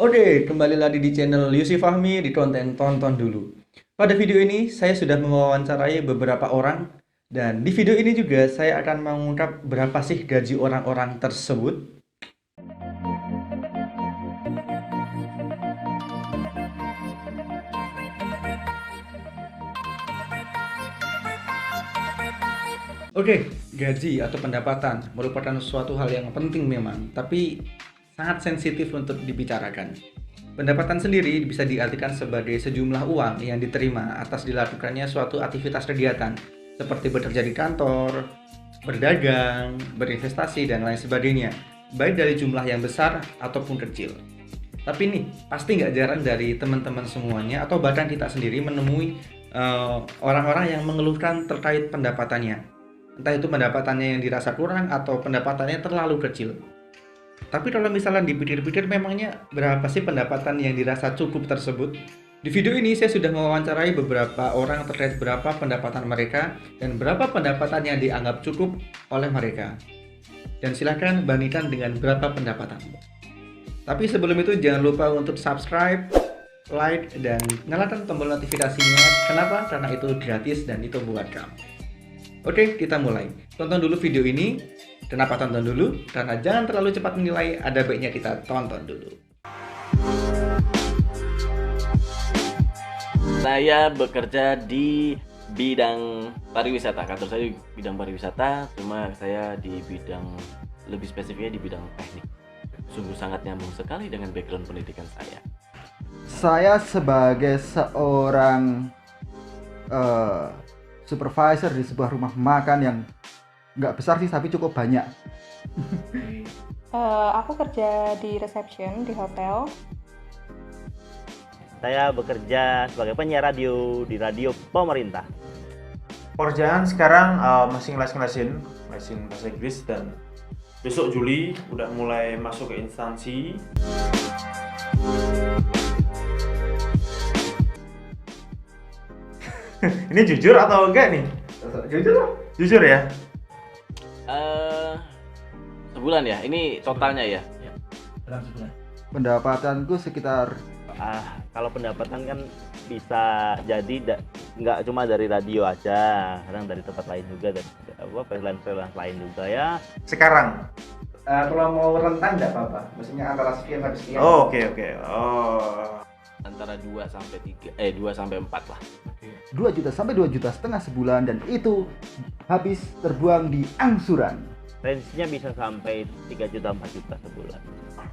Oke, kembali lagi di channel Yusuf Fahmi di konten Tonton Dulu. Pada video ini, saya sudah mewawancarai beberapa orang, dan di video ini juga saya akan mengungkap berapa sih gaji orang-orang tersebut. Oke, gaji atau pendapatan merupakan suatu hal yang penting memang, tapi sangat sensitif untuk dibicarakan. Pendapatan sendiri bisa diartikan sebagai sejumlah uang yang diterima atas dilakukannya suatu aktivitas kegiatan, seperti bekerja di kantor, berdagang, berinvestasi, dan lain sebagainya, baik dari jumlah yang besar ataupun kecil. Tapi nih, pasti nggak jarang dari teman-teman semuanya atau bahkan kita sendiri menemui orang-orang yang mengeluhkan terkait pendapatannya. Entah itu pendapatannya yang dirasa kurang atau pendapatannya terlalu kecil. Tapi kalau misalnya dipikir-pikir, memangnya berapa sih pendapatan yang dirasa cukup tersebut? Di video ini saya sudah mewawancarai beberapa orang terkait berapa pendapatan mereka dan berapa pendapatan yang dianggap cukup oleh mereka. Dan silakan bandingkan dengan berapa pendapatan. Tapi sebelum itu jangan lupa untuk subscribe, like, dan nyalakan tombol notifikasinya. Kenapa? Karena itu gratis dan itu buat kamu. Oke, kita mulai. Tonton dulu video ini. Kenapa tonton dulu? Karena jangan terlalu cepat menilai, ada baiknya kita tonton dulu. Saya bekerja di bidang pariwisata. Kantor saya di bidang pariwisata, cuma saya di bidang, lebih spesifiknya di bidang teknik. Sungguh sangat nyambung sekali dengan background pendidikan saya. Saya sebagai seorang supervisor di sebuah rumah makan yang nggak besar sih tapi cukup banyak. Aku kerja di reception di hotel. Saya bekerja sebagai penyiar radio di radio pemerintah. Pekerjaan sekarang masih ngelesin bahasa Inggris, dan besok Juli udah mulai masuk ke instansi. Ini jujur atau enggak nih? Jujur lah. Jujur ya? Sebulan ya, ini totalnya ya. Dalam sebulan. Pendapatanku sekitar Kalau pendapatan kan bisa jadi nggak cuma dari radio aja, kadang dari tempat lain juga, dan freelance lain juga ya. Sekarang? Kalau mau rentan nggak apa-apa. Maksudnya antara sekian sampai sekian. Oh, oke. Oh. Antara 2 sampai 4 lah. 2 juta sampai 2 juta setengah sebulan, dan itu habis terbuang di angsuran. Range-nya bisa sampai 3 juta 4 juta sebulan.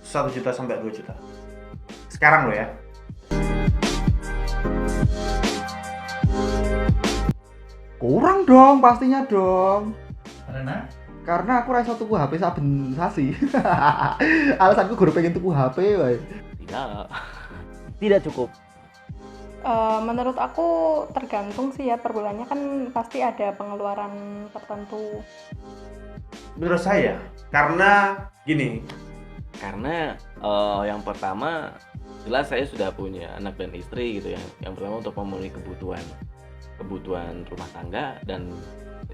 1 juta sampai 2 juta. Sekarang lo ya? Kurang dong, pastinya dong. Karena Aku rasa tuku HP saben sasi. Alasanku guru pengen tuku HP wae. Tidak cukup. Menurut aku tergantung sih ya, per bulannya kan pasti ada pengeluaran tertentu. Menurut saya, karena gini. Karena yang pertama, jelas saya sudah punya anak dan istri gitu ya. Yang pertama untuk memenuhi kebutuhan rumah tangga, dan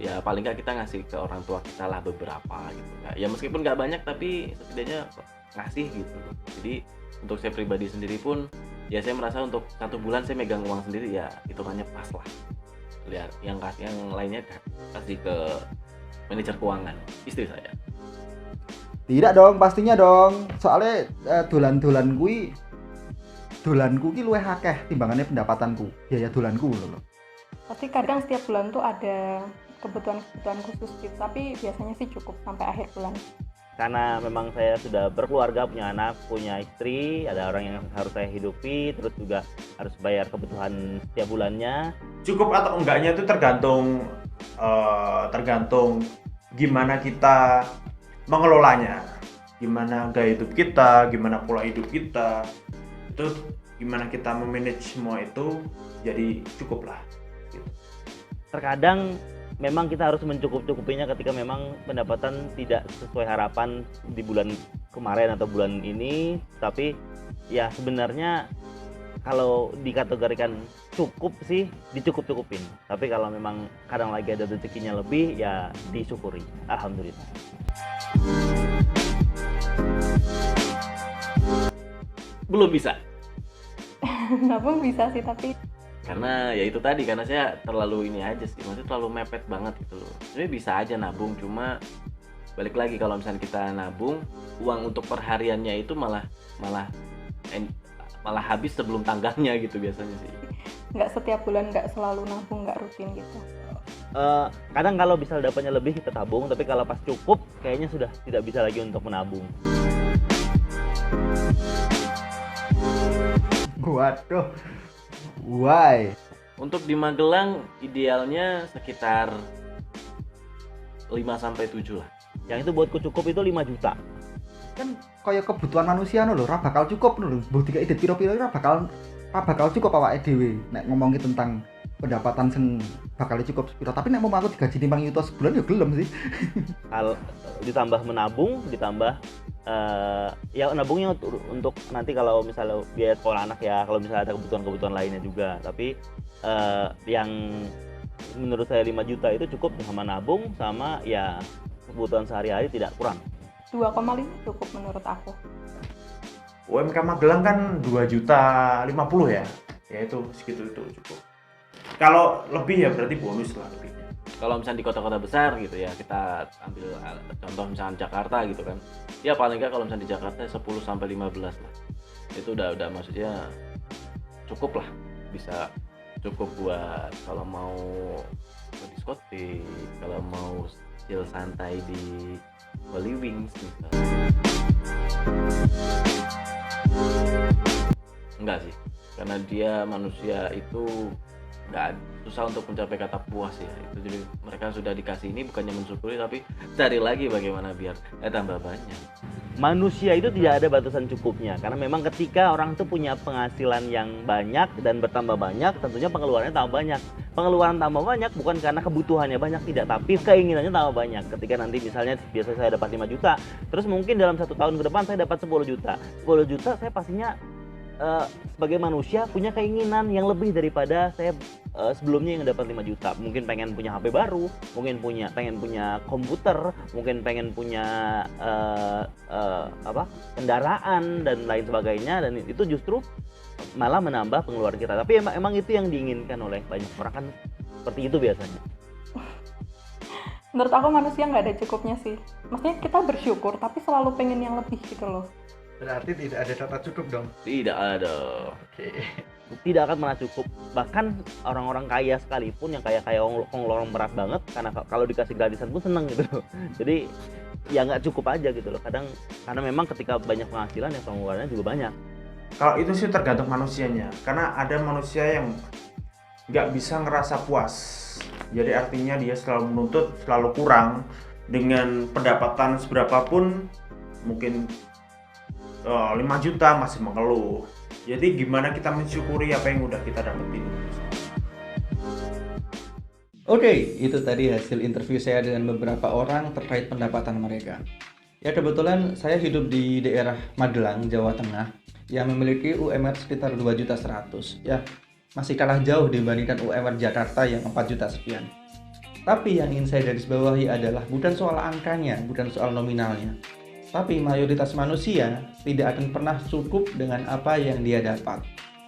ya paling nggak kita ngasih ke orang tua kita lah beberapa gitu. Ya meskipun nggak banyak, tapi setidaknya ngasih gitu. Jadi untuk saya pribadi sendiri pun, ya saya merasa untuk 1 bulan saya megang uang sendiri, ya hitungannya pas lah. Lihat yang lainnya kasih ke manajer keuangan istri saya. Tidak dong, pastinya dong. Soalnya dolanku ki luwih akeh timbangannya pendapatanku. Biaya dolanku loh. Pasti kadang setiap bulan tuh ada kebutuhan khusus gitu, tapi biasanya sih cukup sampai akhir bulan. Karena memang saya sudah berkeluarga, punya anak, punya istri, ada orang yang harus saya hidupi, terus juga harus bayar kebutuhan setiap bulannya. Cukup atau enggaknya itu tergantung gimana kita mengelolanya, gimana gaya hidup kita, gimana pola hidup kita, itu gimana kita memanage semua itu, jadi cukup lah gitu. Terkadang memang kita harus mencukupinya ketika memang pendapatan tidak sesuai harapan di bulan kemarin atau bulan ini, tapi ya sebenarnya kalau dikategorikan cukup sih dicukup-cukupin, tapi kalau memang kadang lagi ada rezekinya lebih, ya disyukuri, alhamdulillah. belum bisa. Nabung bisa sih, tapi Karena ya itu tadi, karena saya terlalu ini aja sih, maksudnya terlalu mepet banget gitu loh. Sebenarnya bisa aja nabung, cuma balik lagi kalau misalnya kita nabung, uang untuk perhariannya itu malah malah en- malah habis sebelum tanggalnya gitu biasanya sih. nggak setiap bulan, nggak selalu nabung, nggak rutin gitu. Kadang kalau bisa dapatnya lebih kita tabung, tapi kalau pas cukup kayaknya sudah tidak bisa lagi untuk menabung. Waduh. Why? Untuk di Magelang idealnya sekitar 5-7 lah. Yang itu buatku cukup itu 5 juta. Kan kaya kebutuhan manusia lho, ora bakal cukup lho. Mbok dikai ide piro-piro ora bakal cukup awake dhewe nek ngomongi tentang pendapatan sing bakal cukup sepiro. Tapi nek mau aku digaji 5 juta sebulan ya gelem sih. Kalau ditambah menabung, ditambah ya nabungnya untuk nanti kalau misalnya biaya sekolah anak ya, kalau misalnya ada kebutuhan-kebutuhan lainnya juga. Tapi yang menurut saya 5 juta itu cukup sama nabung sama ya kebutuhan sehari-hari tidak kurang. 2,5 cukup menurut aku. UMK Magelang kan 2.050.000 ya. Ya itu segitu itu cukup. Kalau lebih ya berarti bonus lah lebihnya. Kalau misalnya di kota-kota besar gitu ya, kita ambil contoh misalnya Jakarta gitu kan. Ya paling nggak kalau misalnya di Jakarta 10-15 lah. Itu udah maksudnya cukup lah. Bisa cukup buat kalau mau ke diskotik, kalau mau chill santai di Holy Wings misalnya. Enggak sih, karena dia manusia itu nggak susah untuk mencapai kata puas ya. Itu jadi mereka sudah dikasih ini bukannya mensyukuri, tapi cari lagi bagaimana biar tambah banyak. Manusia itu tidak ada batasan cukupnya, karena memang ketika orang itu punya penghasilan yang banyak dan bertambah banyak, tentunya pengeluarannya tambah banyak. Pengeluaran tambah banyak bukan karena kebutuhannya banyak, tidak, tapi keinginannya tambah banyak. Ketika nanti misalnya biasa saya dapat 5 juta, terus mungkin dalam 1 tahun ke depan saya dapat 10 juta. 10 juta saya pastinya sebagai manusia punya keinginan yang lebih daripada saya sebelumnya yang dapat 5 juta. Mungkin pengen punya HP baru, mungkin pengen punya komputer, mungkin pengen punya kendaraan dan lain sebagainya, dan itu justru malah menambah pengeluaran kita. Tapi emang itu yang diinginkan oleh banyak orang, kan seperti itu biasanya. Menurut aku manusia nggak ada cukupnya sih. Maksudnya kita bersyukur, tapi selalu pengen yang lebih gitu loh. Berarti tidak ada kata cukup dong. Tidak ada. Oke. Tidak akan pernah cukup. Bahkan orang-orang kaya sekalipun yang kaya konglomerat berat banget, karena kalau dikasih gratisan pun seneng gitu loh. Jadi ya nggak cukup aja gitu loh. Kadang karena memang ketika banyak penghasilan ya pengeluarannya juga banyak. Kalau itu sih tergantung manusianya, karena ada manusia yang nggak bisa ngerasa puas. Jadi artinya dia selalu menuntut, selalu kurang dengan pendapatan seberapapun, mungkin 5 juta masih mengeluh. Jadi gimana kita mensyukuri apa yang udah kita dapetin. Oke, itu tadi hasil interview saya dengan beberapa orang terkait pendapatan mereka. Ya kebetulan saya hidup di daerah Magelang, Jawa Tengah, yang memiliki UMR sekitar 2.100.000. Ya, masih kalah jauh dibandingkan UMR Jakarta yang 4 juta sekian. Tapi yang ingin saya garis bawahi adalah bukan soal angkanya, bukan soal nominalnya. Tapi mayoritas manusia tidak akan pernah cukup dengan apa yang dia dapat.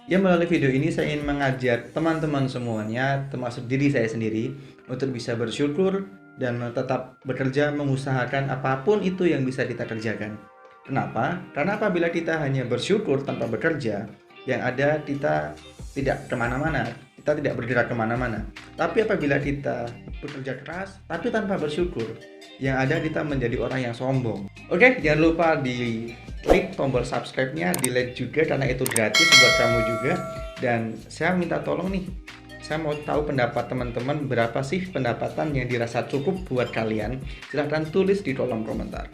Ya, melalui video ini saya ingin mengajak teman-teman semuanya, termasuk diri saya sendiri, untuk bisa bersyukur dan tetap bekerja mengusahakan apapun itu yang bisa kita kerjakan. Kenapa? Karena apabila kita hanya bersyukur tanpa bekerja, yang ada kita tidak kemana-mana, kita tidak bergerak kemana-mana. Tapi apabila kita bekerja keras tapi tanpa bersyukur, yang ada kita menjadi orang yang sombong. Oke, jangan lupa di klik tombol subscribe-nya, di like juga karena itu gratis buat kamu juga. Dan saya minta tolong nih, saya mau tahu pendapat teman-teman, berapa sih pendapatan yang dirasa cukup buat kalian? Silahkan tulis di kolom komentar.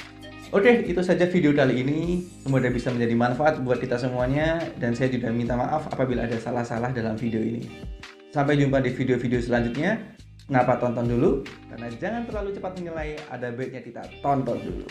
Oke, itu saja video kali ini. Semoga bisa menjadi manfaat buat kita semuanya. Dan saya juga minta maaf apabila ada salah-salah dalam video ini. Sampai jumpa di video-video selanjutnya. Kenapa tonton dulu? Karena jangan terlalu cepat menilai, ada baiknya kita tonton dulu.